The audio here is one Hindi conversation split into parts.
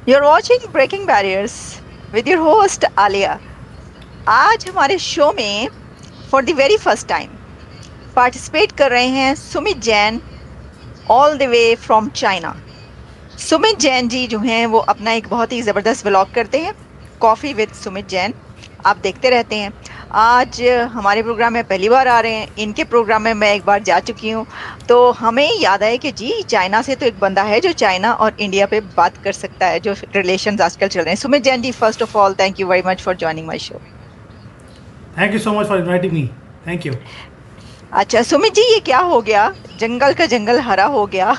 You're watching Breaking Barriers with your host Alia. आज हमारे शो में for the very first time participate कर रहे हैं Sumit Jain all the way from China. Sumit Jain ji जो हैं वो अपना एक बहुत ही ज़बरदस्त व्लॉग करते हैं, कॉफ़ी विद सुमित जैन। आप देखते रहते हैं। आज हमारे प्रोग्राम में पहली बार आ रहे हैं। इनके प्रोग्राम में मैं एक बार जा चुकी हूँ, तो हमें याद आया कि जी चाइना से तो एक बंदा है जो चाइना और इंडिया पे बात कर सकता है, जो रिलेशंस आजकल चल रहे हैं। Sumit Jain ji, first of all thank you very much for joining my show. Thank you so much for inviting me. Thank you. अच्छा सुमित जी, ये क्या हो गया? जंगल का जंगल हरा हो गया।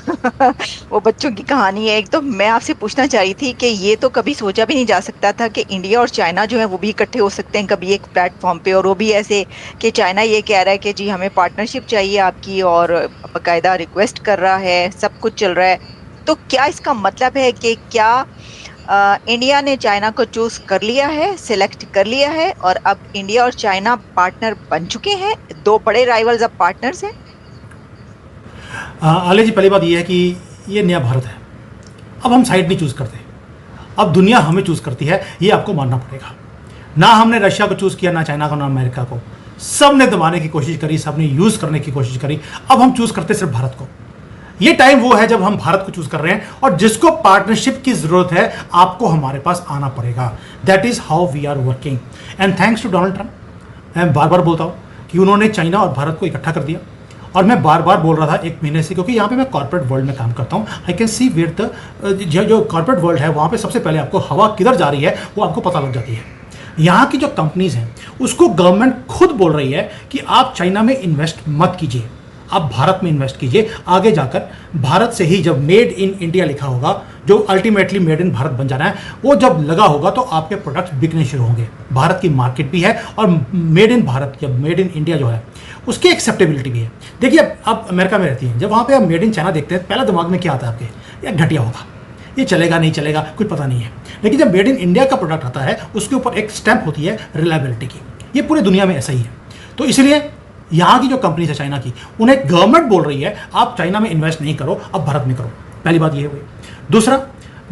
वो बच्चों की कहानी है। एक तो मैं आपसे पूछना चाह रही थी कि ये तो कभी सोचा भी नहीं जा सकता था कि इंडिया और चाइना जो है वो भी इकट्ठे हो सकते हैं कभी एक प्लेटफॉर्म पे, और वो भी ऐसे कि चाइना ये कह रहा है कि जी हमें पार्टनरशिप चाहिए आपकी, और बाकायदा रिक्वेस्ट कर रहा है, सब कुछ चल रहा है। तो क्या इसका मतलब है कि क्या इंडिया ने चाइना को चूज कर लिया है, सिलेक्ट कर लिया है, और अब इंडिया और चाइना पार्टनर बन चुके हैं, दो बड़े राइवल्स अब पार्टनर्स हैं? आले जी, पहली बात ये है कि ये नया भारत है। अब हम साइड नहीं चूज़ करते, अब दुनिया हमें चूज़ करती है, ये आपको मानना पड़ेगा। ना हमने रशिया को चूज़ किया, ना चाइना को, ना अमेरिका को। सब ने दबाने की कोशिश करी, सब ने यूज़ करने की कोशिश करी। अब हम चूज़ करते सिर्फ भारत को। ये टाइम वो है जब हम भारत को चूज़ कर रहे हैं, और जिसको पार्टनरशिप की ज़रूरत है आपको हमारे पास आना पड़ेगा। That is how we are working, and thanks to Donald Trump. मैं बार बार बोलता हूँ कि उन्होंने चाइना और भारत को इकट्ठा कर दिया। और मैं बार बार बोल रहा था एक महीने से, क्योंकि यहाँ पे मैं कॉर्पोरेट वर्ल्ड में काम करता हूँ। I can see where the जो कॉर्पोरेट वर्ल्ड है, वहाँ पे सबसे पहले आपको हवा किधर जा रही है वो आपको पता लग जाती है। यहाँ की जो कंपनीज हैं उसको गवर्नमेंट खुद बोल रही है कि आप चाइना में इन्वेस्ट मत कीजिए, आप भारत में इन्वेस्ट कीजिए। आगे जाकर भारत से ही जब मेड इन इंडिया लिखा होगा, जो अल्टीमेटली मेड इन भारत बन जाना है, वो जब लगा होगा तो आपके प्रोडक्ट्स बिकने शुरू होंगे। भारत की मार्केट भी है, और मेड इन भारत या मेड इन इंडिया जो है उसकी एक्सेप्टेबिलिटी भी है। देखिए, आप अमेरिका में रहती हैं, जब वहाँ पे आप मेड इन चाइना देखते हैं, पहला दिमाग में क्या आता है आपके? या घटिया होगा, ये चलेगा नहीं चलेगा, कुछ पता नहीं है। लेकिन जब मेड इन इंडिया का प्रोडक्ट आता है, उसके ऊपर एक स्टैंप होती है रिलायबिलिटी की। ये पूरी दुनिया में ऐसा ही है। तो इसलिए यहाँ की जो कंपनीज है चाइना की, उन्हें गवर्नमेंट बोल रही है आप चाइना में इन्वेस्ट नहीं करो, अब भारत में करो। पहली बात ये हुई। दूसरा,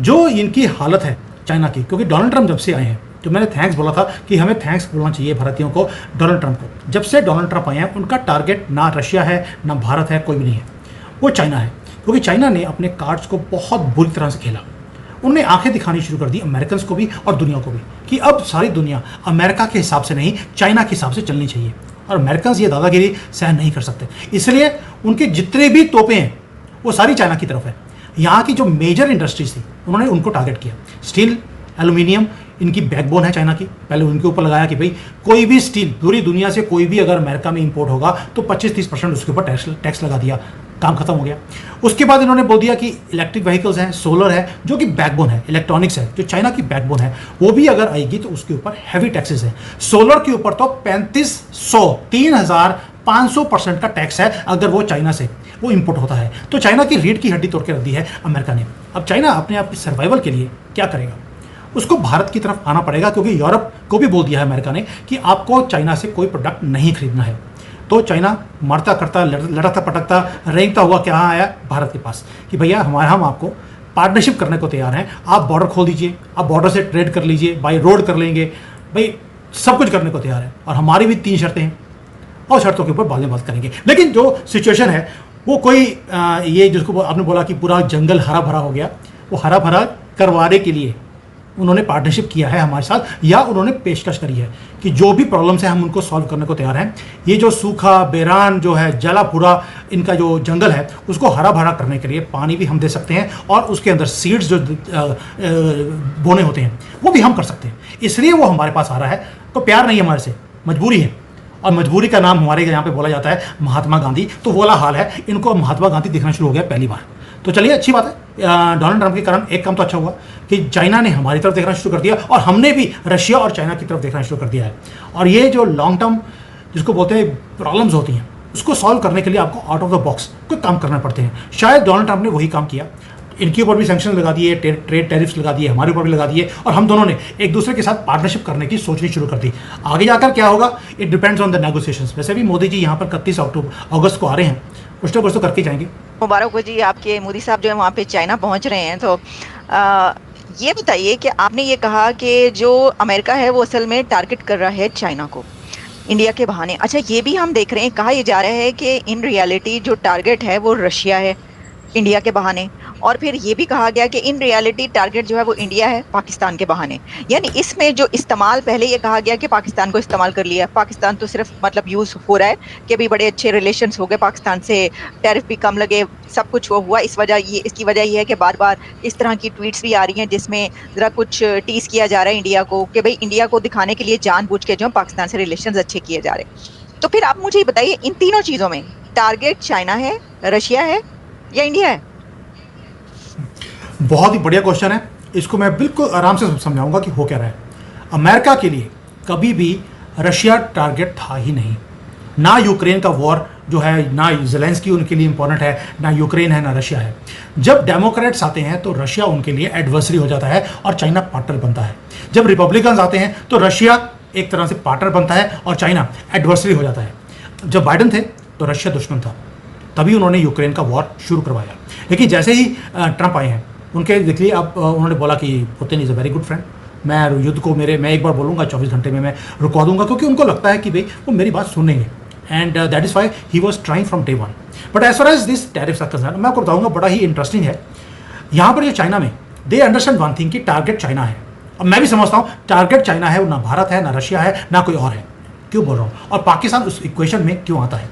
जो इनकी हालत है चाइना की, क्योंकि डोनाल्ड ट्रंप जब से आए हैं, तो मैंने थैंक्स बोला था कि हमें थैंक्स बोलना चाहिए भारतीयों को डोनाल्ड ट्रंप को। जब से डोनाल्ड ट्रंप आए हैं, उनका टारगेट ना रशिया है, ना भारत है, कोई भी नहीं है, वो चाइना है। क्योंकि चाइना ने अपने कार्ड्स को बहुत बुरी तरह से खेला। उन्होंने आंखें दिखानी शुरू कर दी अमेरिकन को भी और दुनिया को भी, कि अब सारी दुनिया अमेरिका के हिसाब से नहीं, चाइना के हिसाब से चलनी चाहिए। और अमेरिकन ये दादागिरी सहन नहीं कर सकते, इसलिए उनके जितने भी तोपे हैं वो सारी चाइना की तरफ है। यहाँ की जो मेजर इंडस्ट्रीज थी, उन्होंने उनको टारगेट किया। स्टील, एल्यूमिनियम इनकी बैकबोन है चाइना की। पहले उनके ऊपर लगाया कि भाई कोई भी स्टील पूरी दुनिया से कोई भी अगर अमेरिका में इंपोर्ट होगा तो 25-30% उसके ऊपर टैक्स लगा दिया, काम खत्म हो गया। उसके बाद इन्होंने बोल दिया कि इलेक्ट्रिक व्हीकल्स हैं, सोलर है, जो कि बैकबोन है, इलेक्ट्रॉनिक्स है, जो चाइना की बैकबोन है, वो भी अगर आएगी तो उसके ऊपर हैवी टैक्सेस है। सोलर के ऊपर तो 3500-3500% का टैक्स है अगर वो चाइना से वो इंपोर्ट होता है। तो चाइना की रीढ़ की हड्डी तोड़ के रख दी है अमेरिका ने। अब चाइना अपने आप की सर्वाइवल के लिए क्या करेगा? उसको भारत की तरफ आना पड़ेगा, क्योंकि यूरोप को भी बोल दिया है अमेरिका ने कि आपको चाइना से कोई प्रोडक्ट नहीं खरीदना है। तो चाइना मरता करता, लड़ता पटकता, रेंगता हुआ क्या आया भारत के पास कि भैया हम आपको पार्टनरशिप करने को तैयार हैं, आप बॉर्डर खोल दीजिए, आप बॉर्डर से ट्रेड कर लीजिए, बाई रोड कर लेंगे, भाई सब कुछ करने को तैयार है। और हमारी भी 3 शर्तें हैं, और शर्तों के ऊपर बाद में बात करेंगे। लेकिन जो सिचुएशन है वो कोई ये जिसको आपने बोला कि पूरा जंगल हरा भरा हो गया, वो हरा भरा करवाने के लिए उन्होंने पार्टनरशिप किया है हमारे साथ, या उन्होंने पेशकश करी है कि जो भी प्रॉब्लम्स हैं हम उनको सॉल्व करने को तैयार हैं। ये जो सूखा बेरान जो है, जला पूरा इनका जो जंगल है, उसको हरा भरा करने के लिए पानी भी हम दे सकते हैं, और उसके अंदर सीड्स जो बोने होते हैं वो भी हम कर सकते हैं। इसलिए वो हमारे पास आ रहा है। तो प्यार नहीं है हमारे से, मजबूरी है। और मजबूरी का नाम हमारे यहाँ पे बोला जाता है महात्मा गांधी। तो वो वाला हाल है, इनको महात्मा गांधी दिखना शुरू हो गया पहली बार। तो चलिए, अच्छी बात है। डोनाल्ड ट्रंप के कारण एक काम तो अच्छा हुआ कि चाइना ने हमारी तरफ देखना शुरू कर दिया, और हमने भी रशिया और चाइना की तरफ देखना शुरू कर दिया है। और ये जो लॉन्ग टर्म जिसको बोलते हैं प्रॉब्लम्स होती हैं, उसको सॉल्व करने के लिए आपको आउट ऑफ द बॉक्स कोई काम करना पड़ते हैं। शायद डोनाल्ड ट्रंप ने वही काम किया। इनके ऊपर भी सैंक्शन लगा दिए, ट्रेड टैरिफ्स लगा दिए, हमारे ऊपर भी लगा दिए, और हम दोनों ने एक दूसरे के साथ पार्टनरशिप करने की सोचनी शुरू कर दी। आगे जाकर क्या होगा, it depends on the negotiations. वैसे भी मोदी जी यहाँ पर 31 अगस्त को आ रहे हैं, कुछ ना कुछ तो करके जाएंगे। मुबारक हो जी, आपके मोदी साहब जो है वहाँ पे चाइना पहुँच रहे हैं। तो ये बताइए कि आपने ये कहा कि जो अमेरिका है वो असल में टारगेट कर रहा है चाइना को इंडिया के बहाने। अच्छा, ये भी हम देख रहे हैं, कहा यह जा रहा है कि इन रियलिटी जो टारगेट है वो रशिया है इंडिया के बहाने। और फिर ये भी कहा गया कि इन रियलिटी टारगेट जो है वो इंडिया है पाकिस्तान के बहाने। यानी इसमें जो इस्तेमाल, पहले ये कहा गया कि पाकिस्तान को इस्तेमाल कर लिया, पाकिस्तान तो सिर्फ मतलब यूज हो रहा है कि अभी बड़े अच्छे रिलेशंस हो गए पाकिस्तान से, टैरिफ भी कम लगे, सब कुछ वो हुआ। इसकी वजह ये है कि बार बार इस तरह की ट्वीट्स भी आ रही हैं जिसमें जरा कुछ टीज किया जा रहा है इंडिया को, कि भाई इंडिया को दिखाने के लिए जानबूझ के जो पाकिस्तान से रिलेशन अच्छे किए जा रहे हैं। तो फिर आप मुझे ये बताइए, इन तीनों चीजों में टारगेट चाइना है, रशिया है या इंडिया है? बहुत ही बढ़िया क्वेश्चन है। इसको मैं बिल्कुल आराम से समझाऊंगा कि हो क्या रहा है। अमेरिका के लिए कभी भी रशिया टारगेट था ही नहीं। ना यूक्रेन का वॉर जो है, ना ज़ेलेंस्की उनके लिए इंपॉर्टेंट है, ना यूक्रेन है, ना रशिया है। जब डेमोक्रेट्स आते हैं तो रशिया उनके लिए एडवर्सरी हो जाता है और चाइना पार्टनर बनता है। जब रिपब्लिकन्स आते हैं तो रशिया एक तरह से पार्टनर बनता है और चाइना एडवर्सरी हो जाता है। जब बाइडन थे तो रशिया दुश्मन था, तभी उन्होंने यूक्रेन का वॉर शुरू करवाया। लेकिन जैसे ही ट्रंप आए हैं, उनके देखिए अब उन्होंने बोला कि Putin is a very good friend, मैं युद्ध को मैं एक बार बोलूँगा 24 घंटे में मैं रुकवा दूंगा, क्योंकि उनको लगता है कि भाई वो मेरी बात सुनेंगे। And that is why he was trying from day one. But as far as this tariffs are concern, मैं आपको बताऊँगा बड़ा ही इंटरेस्टिंग है। यहाँ पर जो चाइना में दे अंडरस्टैंड वन थिंग कि टारगेट चाइना है। अब मैं भी समझता हूँ टारगेट चाइना है, ना भारत है, ना रशिया है, ना कोई और है। क्यों बोल रहा हूँ, और पाकिस्तान उस इक्वेशन में क्यों आता है?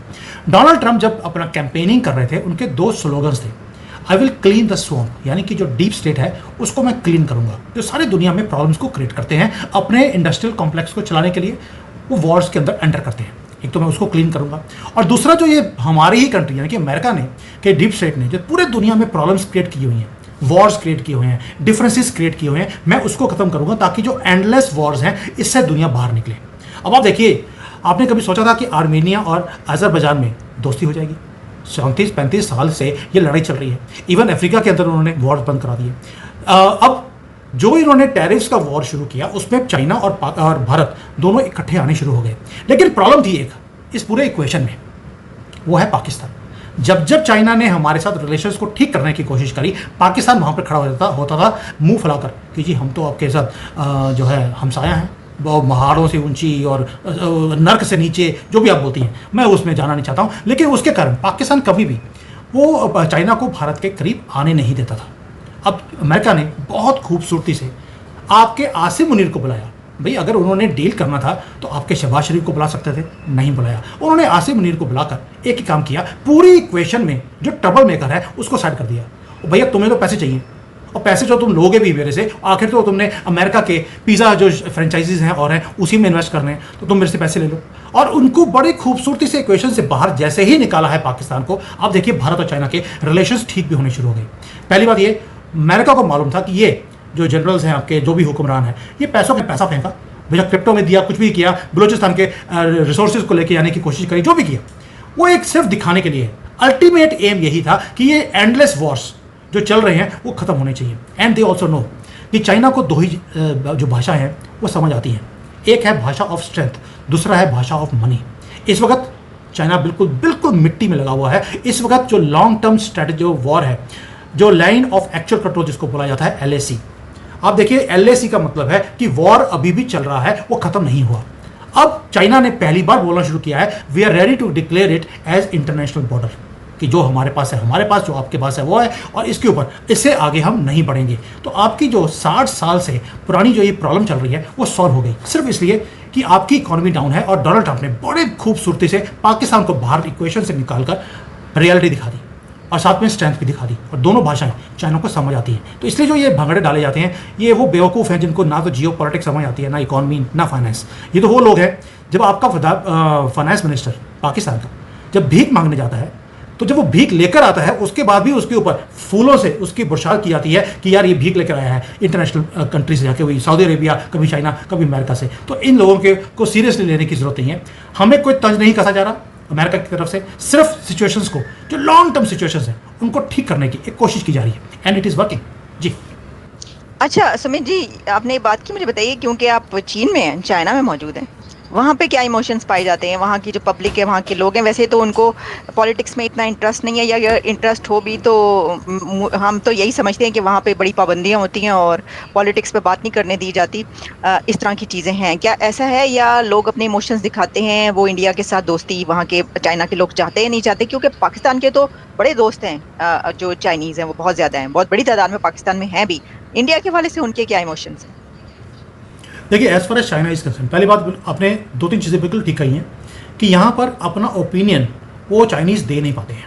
डोनाल्ड ट्रंप जब अपना कैंपेनिंग कर रहे थे, उनके दो स्लोगन्स थे, I will clean the swamp, यानी कि जो डीप स्टेट है उसको मैं क्लीन करूंगा, जो सारी दुनिया में प्रॉब्लम्स को क्रिएट करते हैं अपने इंडस्ट्रियल कॉम्प्लेक्स को चलाने के लिए, वो वॉर्स के अंदर एंटर करते हैं। एक तो मैं उसको क्लीन करूंगा, और दूसरा जो ये हमारी ही कंट्री यानी कि अमेरिका ने, कि डीप स्टेट ने जो पूरे दुनिया में प्रॉब्लम्स क्रिएट की हुई हैं, वॉर्स क्रिएट किए हुए हैं, डिफरेंसेस क्रिएट किए हुए हैं, मैं उसको खत्म करूंगा ताकि जो एंडलेस वॉर्स हैं इससे दुनिया बाहर निकले। अब आप देखिए, आपने कभी सोचा था कि आर्मेनिया और अजरबैजान में दोस्ती हो जाएगी? 34-35 साल से ये लड़ाई चल रही है। इवन अफ्रीका के अंदर उन्होंने वॉर बंद करा दिए। अब जो इन्होंने टैरिफ्स का वॉर शुरू किया उसमें चाइना और भारत दोनों इकट्ठे आने शुरू हो गए। लेकिन प्रॉब्लम थी एक इस पूरे इक्वेशन में, वो है पाकिस्तान। जब जब चाइना ने हमारे साथ रिलेशंस को ठीक करने की कोशिश करी, पाकिस्तान वहाँ पर खड़ा होता था मुंह फैलाकर कि जी हम तो आपके साथ जो है हमसाया हैं, पहाड़ों से ऊंची और नर्क से नीचे, जो भी आप बोलती हैं, मैं उसमें जाना नहीं चाहता हूँ। लेकिन उसके कारण पाकिस्तान कभी भी वो चाइना को भारत के करीब आने नहीं देता था। अब अमेरिका ने बहुत खूबसूरती से आपके आसिम मुनीर को बुलाया। भाई अगर उन्होंने डील करना था तो आपके शहबाज शरीफ को बुला सकते थे, नहीं बुलाया। उन्होंने आसिम मुनीर को बुलाकर एक ही काम किया, पूरी इक्वेशन में जो ट्रबल मेकर है उसको साइड कर दिया। भैया तुम्हें तो पैसे चाहिए, और पैसे जो तुम लोगे भी मेरे से, आखिर तो तुमने अमेरिका के पिज़्ज़ा जो फ्रेंचाइजीज हैं और हैं उसी में इन्वेस्ट करने हैं, तो तुम मेरे से पैसे ले लो। और उनको बड़ी खूबसूरती से इक्वेशन से बाहर जैसे ही निकाला है पाकिस्तान को, अब देखिए भारत और चाइना के रिलेशंस ठीक भी होने शुरू हो गए। पहली बात ये, अमेरिका को मालूम था कि ये जो जनरल्स हैं आपके, जो भी हुक्मरान हैं, ये पैसों का पैसा फेंका, भैया क्रिप्टो में दिया, कुछ भी किया, बलूचिस्तान के रिसोर्सेज को लेके आने की कोशिश करी, जो भी किया वो एक सिर्फ दिखाने के लिए। अल्टीमेट एम यही था कि ये एंडलेस वॉर्स जो चल रहे हैं वो खत्म होने चाहिए। एंड दे ऑल्सो नो कि चाइना को दो ही जो भाषा है वो समझ आती हैं, एक है भाषा ऑफ स्ट्रेंथ, दूसरा है भाषा ऑफ मनी। इस वक्त चाइना बिल्कुल बिल्कुल मिट्टी में लगा हुआ है। इस वक्त जो लॉन्ग टर्म स्ट्रेटेजी जो वॉर है, जो लाइन ऑफ एक्चुअल कंट्रोल जिसको बोला जाता है LAC, आप देखिए LAC का मतलब है कि वॉर अभी भी चल रहा है, वो खत्म नहीं हुआ। अब चाइना ने पहली बार बोलना शुरू किया है, we are ready to declare it as international border, कि जो हमारे पास है हमारे पास, जो आपके पास है वो है, और इसके ऊपर इससे आगे हम नहीं बढ़ेंगे। तो आपकी जो 60 साल से पुरानी जो ये प्रॉब्लम चल रही है वो सॉल्व हो गई, सिर्फ इसलिए कि आपकी इकोनॉमी डाउन है। और डोनाल्ड ट्रंप ने बड़े खूबसूरती से पाकिस्तान को बाहर इक्वेशन से निकालकर रियलिटी दिखा दी, और साथ में स्ट्रेंथ भी दिखा दी, और दोनों भाषाएं चाइना को समझ आती हैं। तो इसलिए जो ये भंगड़े डाले जाते हैं, ये वो बेवकूफ़ हैं जिनको ना तो जियो पॉलिटिक्स समझ आती है, ना इकॉनमी, ना फाइनेंस। ये तो वो लोग हैं, जब आपका फाइनेंस मिनिस्टर पाकिस्तान का जब भीख मांगने जाता है, तो जब वो भीख लेकर आता है उसके बाद भी उसके ऊपर फूलों से उसकी बुरशाल की जाती है कि यार ये भीख लेकर आया है इंटरनेशनल कंट्री से जाके, वही सऊदी अरेबिया, कभी चाइना, कभी अमेरिका से। तो इन लोगों को सीरियसली लेने की जरूरत नहीं है। हमें कोई तंज नहीं कसा जा रहा अमेरिका की तरफ से, सिर्फ सिचुएशंस को, जो लॉन्ग टर्म सिचुएशंस हैं उनको ठीक करने की एक कोशिश की जा रही है, एंड इट इज़ वर्किंग। जी अच्छा सुमित जी, आपने ये बात की, मुझे बताइए, क्योंकि आप चीन में हैं, चाइना में मौजूद हैं, वहाँ पे क्या इमोशंस पाए जाते हैं? वहाँ की जो पब्लिक है, वहाँ के लोग हैं, वैसे तो उनको पॉलिटिक्स में इतना इंटरेस्ट नहीं है, या अगर इंटरेस्ट हो भी तो हम तो यही समझते हैं कि वहाँ पे बड़ी पाबंदियाँ होती हैं और पॉलिटिक्स पे बात नहीं करने दी जाती। इस तरह की चीज़ें हैं क्या? ऐसा है, या लोग अपने इमोशंस दिखाते हैं? वो इंडिया के साथ दोस्ती वहाँ के चाइना के लोग चाहते हैं, नहीं चाहते? क्योंकि पाकिस्तान के तो बड़े दोस्त हैं, जो चाइनीज हैं वो बहुत ज्यादा हैं, बहुत बड़ी तादाद में पाकिस्तान में हैं भी। इंडिया के हवाले से उनके क्या इमोशंस हैं? देखिए, as far as China is concern, पहली बात आपने दो तीन चीज़ें बिल्कुल ठीक कही हैं कि यहाँ पर अपना ओपिनियन वो चाइनीज़ दे नहीं पाते हैं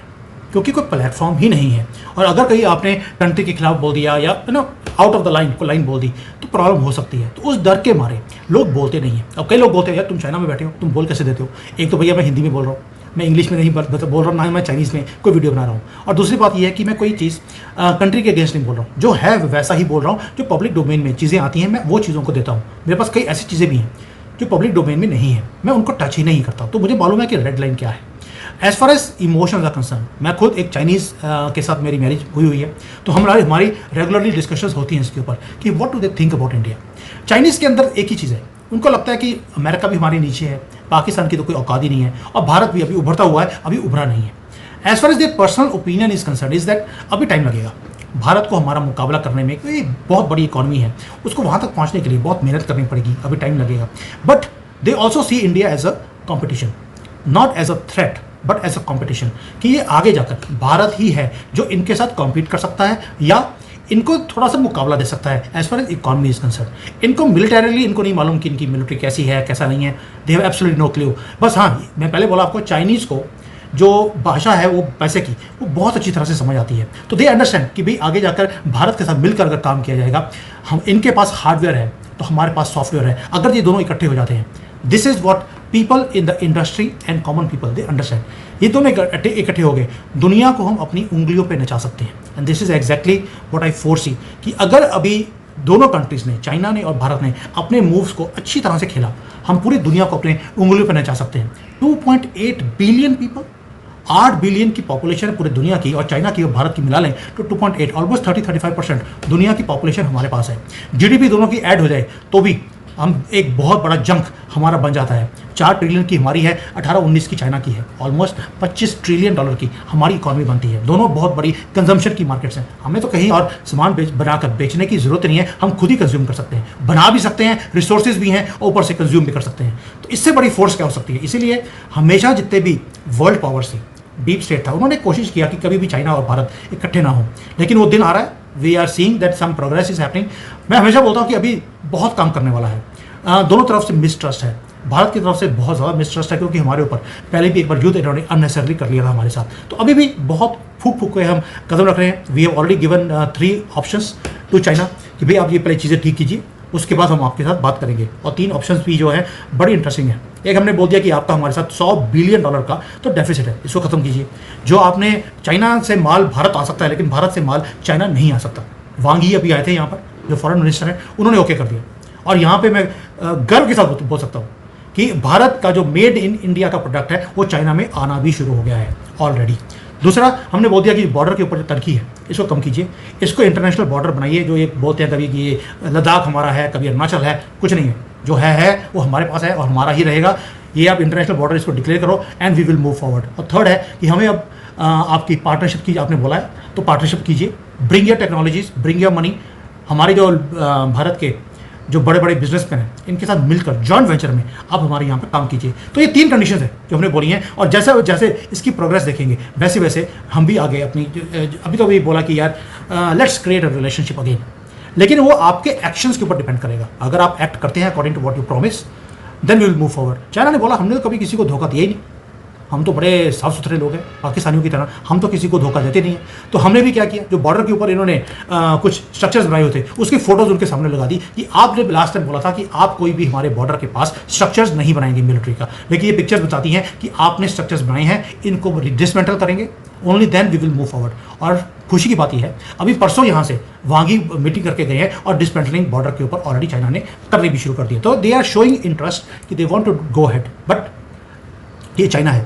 क्योंकि कोई प्लेटफॉर्म ही नहीं है। और अगर कहीं आपने कंट्री के खिलाफ बोल दिया या आउट ऑफ द लाइन को लाइन बोल दी तो प्रॉब्लम हो सकती है। तो उस डर के मारे लोग बोलते नहीं हैं। अब कई लोग बोलते हैं यार तुम चाइना में बैठे हो, तुम बोल कैसे देते हो? एक तो भैया मैं हिंदी में बोल रहा हूँ, मैं इंग्लिश में नहीं बोल रहा हूँ, ना ही मैं चाइनीज़ में कोई वीडियो बना रहा हूँ। और दूसरी बात यह है कि मैं कोई चीज़ कंट्री के अगेंस्ट नहीं बोल रहा हूँ, जो है वैसा ही बोल रहा हूँ। जो पब्लिक डोमेन में चीज़ें आती हैं मैं वो चीज़ों को देता हूँ। मेरे पास कई ऐसी चीज़ें भी हैं जो पब्लिक डोमेन में नहीं है, मैं उनको टच ही नहीं करता। तो मुझे मालूम है कि रेड लाइन क्या है। As far as emotions are concern, मैं खुद एक चाइनीज़ के साथ मेरी मैरिज हुई है, तो हमारी रेगुलरली डिस्कशंस होती हैं इसके ऊपर कि what do they think about India. Chinese के अंदर एक ही चीज़ है, उनको लगता है कि अमेरिका भी हमारे नीचे है, पाकिस्तान की तो कोई औकात ही नहीं है, और भारत भी अभी उभरता हुआ है, अभी उभरा नहीं है। As far as their personal opinion is concern is that अभी टाइम लगेगा भारत को हमारा मुकाबला करने में। कोई बहुत बड़ी इकॉनमी है, उसको वहाँ तक पहुँचने के लिए बहुत मेहनत करनी पड़ेगी, अभी टाइम लगेगा। But they also see India as a competition, not as a threat but as a competition, कि ये आगे जाकर भारत ही है जो इनके साथ कॉम्पीट कर सकता है या इनको थोड़ा सा मुकाबला दे सकता है as far as economy is concern. इनको मिलिटरीली इनको नहीं मालूम कि इनकी मिलिट्री कैसी है कैसा नहीं है, they have absolutely no clue. बस हाँ, मैं पहले बोला आपको, चाइनीज़ को जो भाषा है वो पैसे की, वो बहुत अच्छी तरह से समझ आती है। तो दे अंडरस्टैंड कि भाई आगे जाकर भारत के साथ मिलकर अगर काम किया जाएगा, हम इनके पास हार्डवेयर है तो हमारे पास सॉफ्टवेयर है, अगर ये दोनों इकट्ठे हो जाते हैं, this is what people in the industry and common people they understand. ये दोनों इकट्ठे हो गए, दुनिया को हम अपनी उंगलियों पे नचा सकते हैं। And this is exactly what I foresee कि अगर अभी दोनों कंट्रीज ने, चाइना ने और भारत ने, अपने मूव्स को अच्छी तरह से खेला, हम पूरी दुनिया को अपने उंगलियों पे नचा सकते हैं। 2.8 बिलियन पीपल, 8 बिलियन की पॉपुलेशन है पूरी दुनिया की, और चाइना की और भारत की मिला लें तो 2.8, ऑलमोस्ट 30-35% दुनिया की पॉपुलेशन हमारे पास है। जीडीपी दोनों की ऐड हो जाए तो भी हम एक बहुत बड़ा जंक हमारा बन जाता है। 4 ट्रिलियन की हमारी है, 18-19 की चाइना की है, ऑलमोस्ट 25 ट्रिलियन डॉलर की हमारी इकॉनमी बनती है। दोनों बहुत बड़ी कंजम्पशन की मार्केट्स हैं। हमें तो कहीं और सामान बनाकर बेचने की जरूरत नहीं है, हम खुद ही कंज्यूम कर सकते हैं, बना भी सकते हैं, रिसोर्सेज भी हैं, ऊपर से कंज्यूम भी कर सकते हैं। तो इससे बड़ी फोर्स क्या हो सकती है? इसीलिए हमेशा जितने भी वर्ल्ड पावर्स थी, डीप स्टेट था, उन्होंने कोशिश किया कि कभी भी चाइना और भारत इकट्ठे ना हो, लेकिन वो दिन आ रहा है। We are seeing that some progress is happening. मैं हमेशा बोलता हूँ कि अभी बहुत काम करने वाला है। दोनों तरफ से मिसट्रस्ट है, भारत की तरफ से बहुत ज़्यादा मिसट्रस्ट है, क्योंकि हमारे ऊपर पहले भी एक बार युद्ध इन्होंने अननेसेसरली कर लिया था हमारे साथ। तो अभी भी बहुत फूक फूक के हम कदम रख रहे हैं। We have already given 3 options to China कि भाई आप ये पहले चीज़ें ठीक कीजिए, उसके बाद हम आपके साथ बात करेंगे। और 3 ऑप्शंस भी जो है बड़ी इंटरेस्टिंग है। एक हमने बोल दिया कि आपका हमारे साथ $100 बिलियन का तो डेफिसिट है, इसको खत्म कीजिए। जो आपने चाइना से माल भारत आ सकता है, लेकिन भारत से माल चाइना नहीं आ सकता। वांग ही अभी आए थे यहाँ पर, जो फॉरेन मिनिस्टर हैं, उन्होंने ओके कर दिया। और यहाँ पे मैं गर्व के साथ बोल सकता हूँ कि भारत का जो मेड इन इंडिया का प्रोडक्ट है वो चाइना में आना भी शुरू हो गया है ऑलरेडी। दूसरा, हमने बोल दिया कि बॉर्डर के ऊपर जो तनखी है इसको कम कीजिए, इसको इंटरनेशनल बॉर्डर बनाइए। जो ये बोलते हैं कभी कि ये लद्दाख हमारा है, कभी अरुणाचल है, कुछ नहीं है। जो है वो हमारे पास है और हमारा ही रहेगा। ये आप इंटरनेशनल बॉर्डर इसको डिक्लेयर करो and we will move forward. और थर्ड है कि हमें अब आपकी पार्टनरशिप की, आपने बोला है तो पार्टनरशिप कीजिए, bring your technologies, bring your money. हमारे जो भारत के जो बड़े बड़े बिजनेसमैन हैं, इनके साथ मिलकर जॉइंट वेंचर में आप हमारे यहाँ पर काम कीजिए। तो ये 3 कंडीशंस है जो हमने बोली हैं, और जैसे जैसे इसकी प्रोग्रेस देखेंगे वैसे वैसे हम भी आगे अपनी, अभी तो अभी बोला कि यार let's create a relationship again, लेकिन वो आपके एक्शंस के ऊपर डिपेंड करेगा। अगर आप एक्ट करते हैं according to what you promise, then we will move forward. China ने बोला हमने तो कभी किसी को धोखा दिया ही नहीं, हम तो बड़े साफ सुथरे लोग हैं पाकिस्तानियों की तरह, हम तो किसी को धोखा देते नहीं हैं। तो हमने भी क्या किया, जो बॉर्डर के ऊपर इन्होंने कुछ स्ट्रक्चर्स बनाए हुए थे, उसकी फोटोज उनके सामने लगा दी कि आपने लास्ट टाइम बोला था कि आप कोई भी हमारे बॉर्डर के पास स्ट्रक्चर्स नहीं बनाएंगे मिलिट्री का, लेकिन ये पिक्चर्स बताती हैं कि आपने स्ट्रक्चर्स बनाए हैं, इनको डिसमेंटल करेंगे, only then we will move forward. और खुशी की बात यह है, अभी परसों यहाँ से वांगी मीटिंग करके गए हैं और डिसमेंटलिंग बॉर्डर के ऊपर ऑलरेडी चाइना ने करनी भी शुरू कर दी। तो दे आर शोइंग इंटरेस्ट कि they want to go ahead. But ये चाइना है,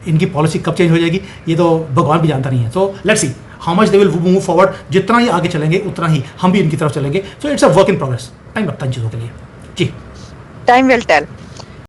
इनकी पॉलिसी कब चेंज हो जाएगी ये तो भगवान भी जानता नहीं है। So let's see how much they will move forward. जितना ही आगे चलेंगे उतना ही हम भी इनकी तरफ चलेंगे। So it's a work in progress, time लगता है इन चीज़ों के लिए। जी, टाइम विल टेल।